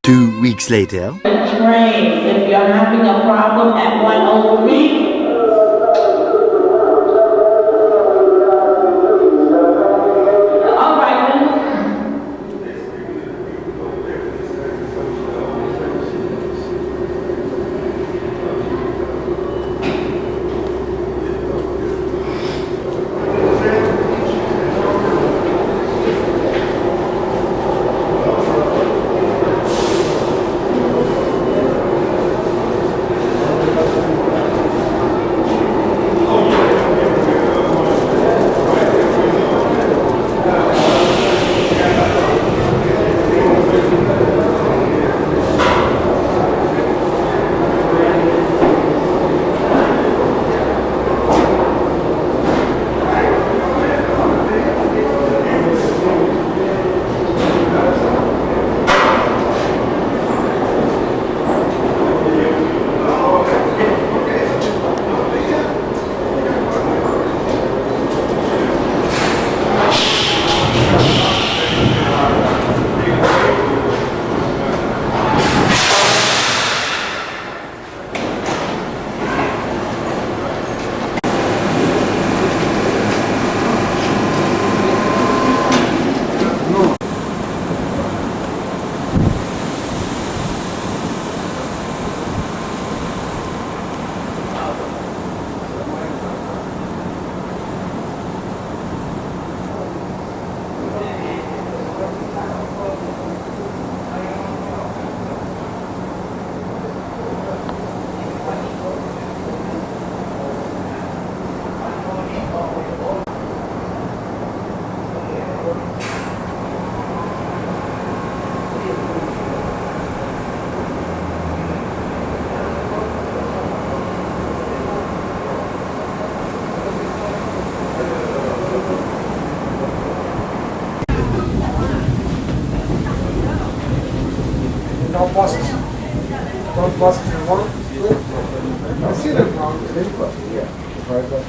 2 weeks later. Train, if you're having a problem at 103. All right then.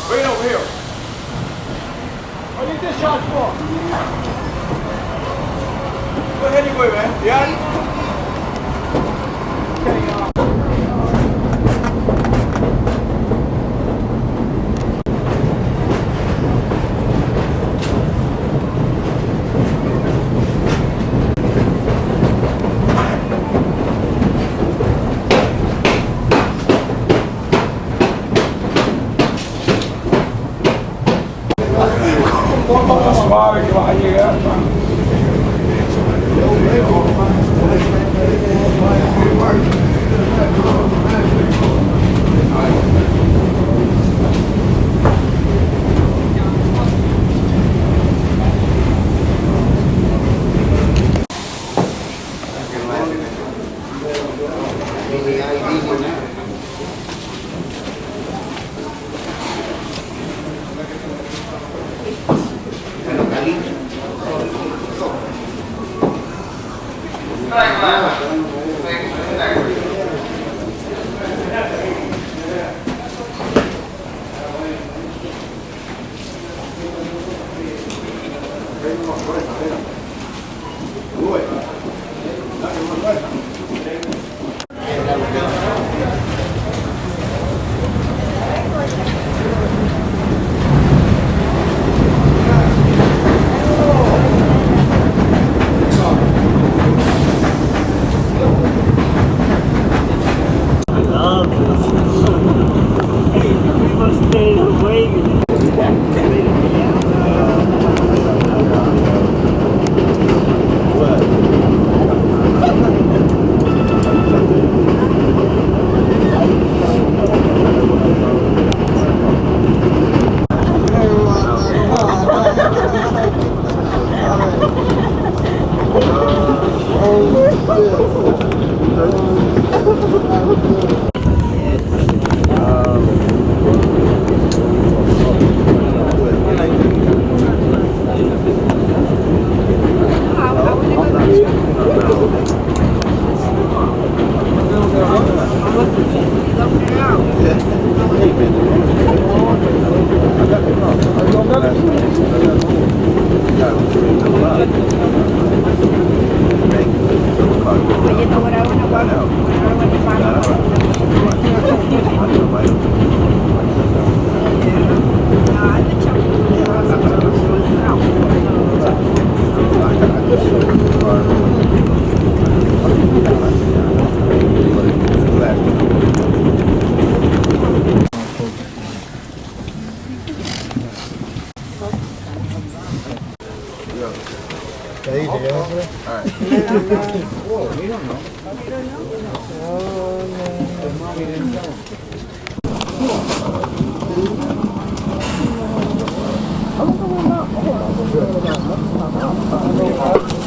Wait over here. I need this Go ahead anyway, man. Yeah? Suave que vas a llegar.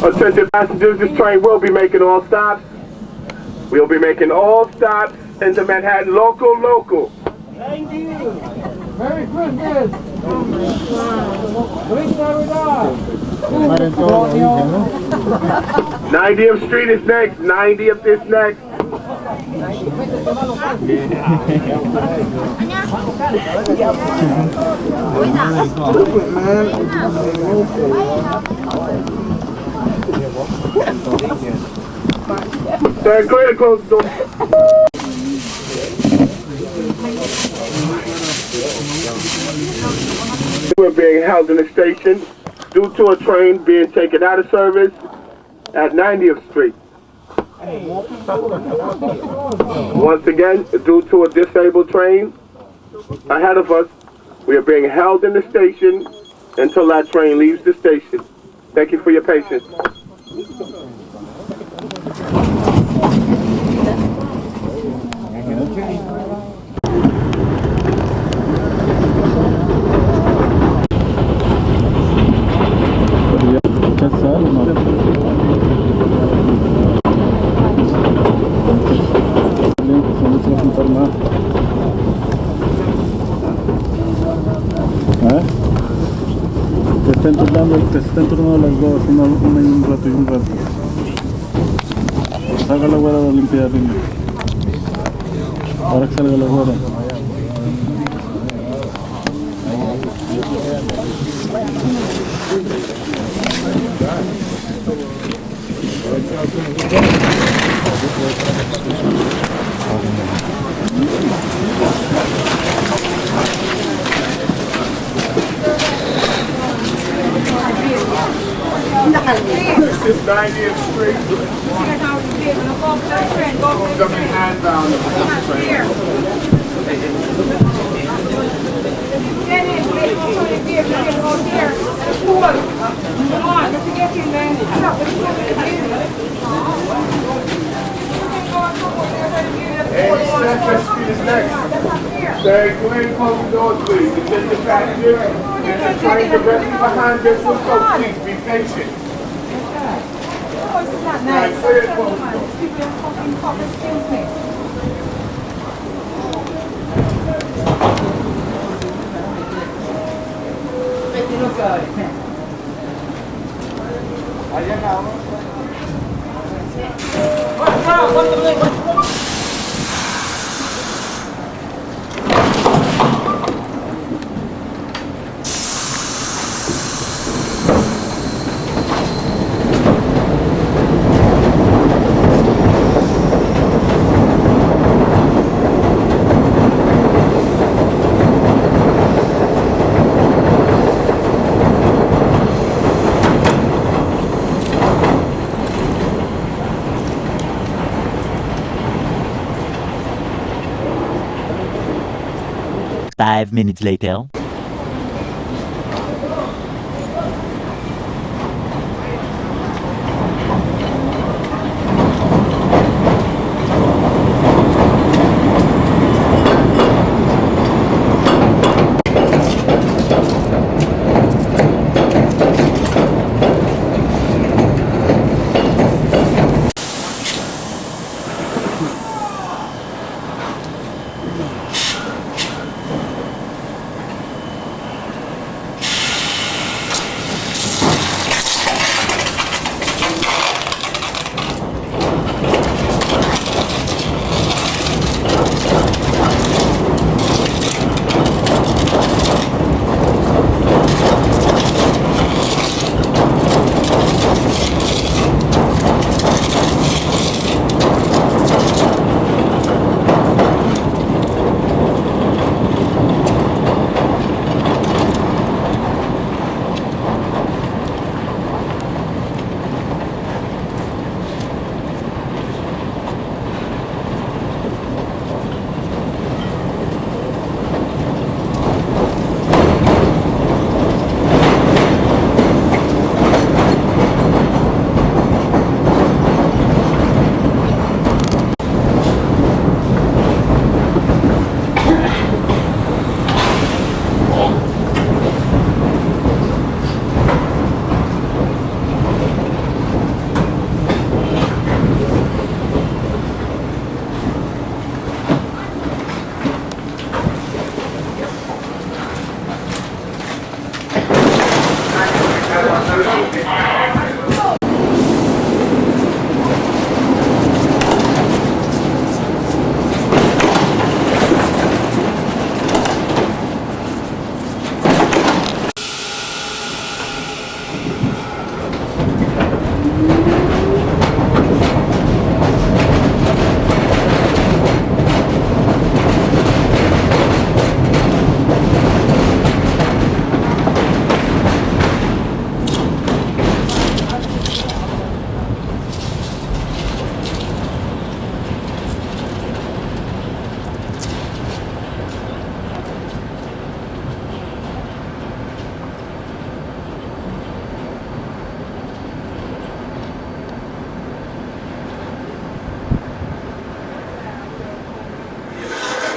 Attention passengers, this train will be making all stops. We'll be making all stops into Manhattan local. Thank you. Merry Christmas. Feliz Navidad. 90th Street is next. 90th is next. Stand clear to close the door. We're being held in the station due to a train being taken out of service at 90th Street. Once again, due to a disabled train ahead of us, we are being held in the station until that train leaves the station. Thank you for your patience. Te están turnando las dos, una y un rato y un rato. Salga la güera de limpiar, dime. Ahora que salga la güera. This 90th Street. Something hand down. That street is next. Say, go ahead and close the doors, please. And take the passengers and the train directly behind this one, so please be patient. Nice. Clear it, close the doors. Five minutes later.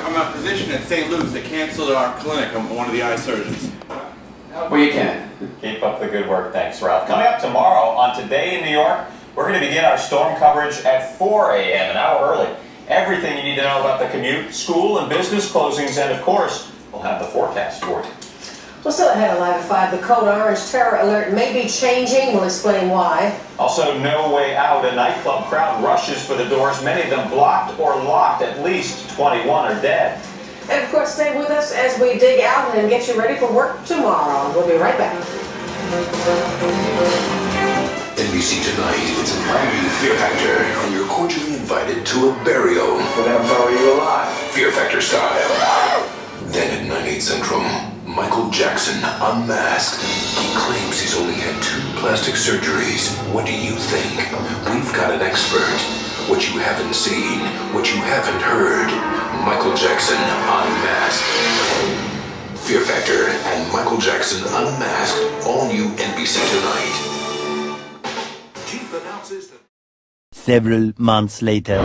I'm a physician at St. Luke's. They canceled our clinic. I'm one of the eye surgeons. Well, you can. Keep up the good work. Thanks, Ralph. Coming up tomorrow on Today in New York, we're going to begin our storm coverage at 4 a.m., an hour early. Everything you need to know about the commute, school and business closings, and of course, we'll have the forecast for you. Well, still ahead at Live at 5, the code orange terror alert may be changing. We'll explain why. Also, no way out. A nightclub crowd rushes for the doors, many of them blocked or locked. At least 21 are dead. And of course, stay with us as we dig out and get you ready for work tomorrow. We'll be right back. NBC Tonight, it's a brand new Fear Factor, and you're cordially invited to a burial. Will that bury you alive? Fear Factor style. Then at 9/8 Central, Michael Jackson unmasked. He claims he's only had 2 plastic surgeries. What do you think? We've got an expert. What you haven't seen, what you haven't heard. Michael Jackson unmasked. Fear Factor and Michael Jackson unmasked. All new NBC Tonight. Chief announces that Several months later.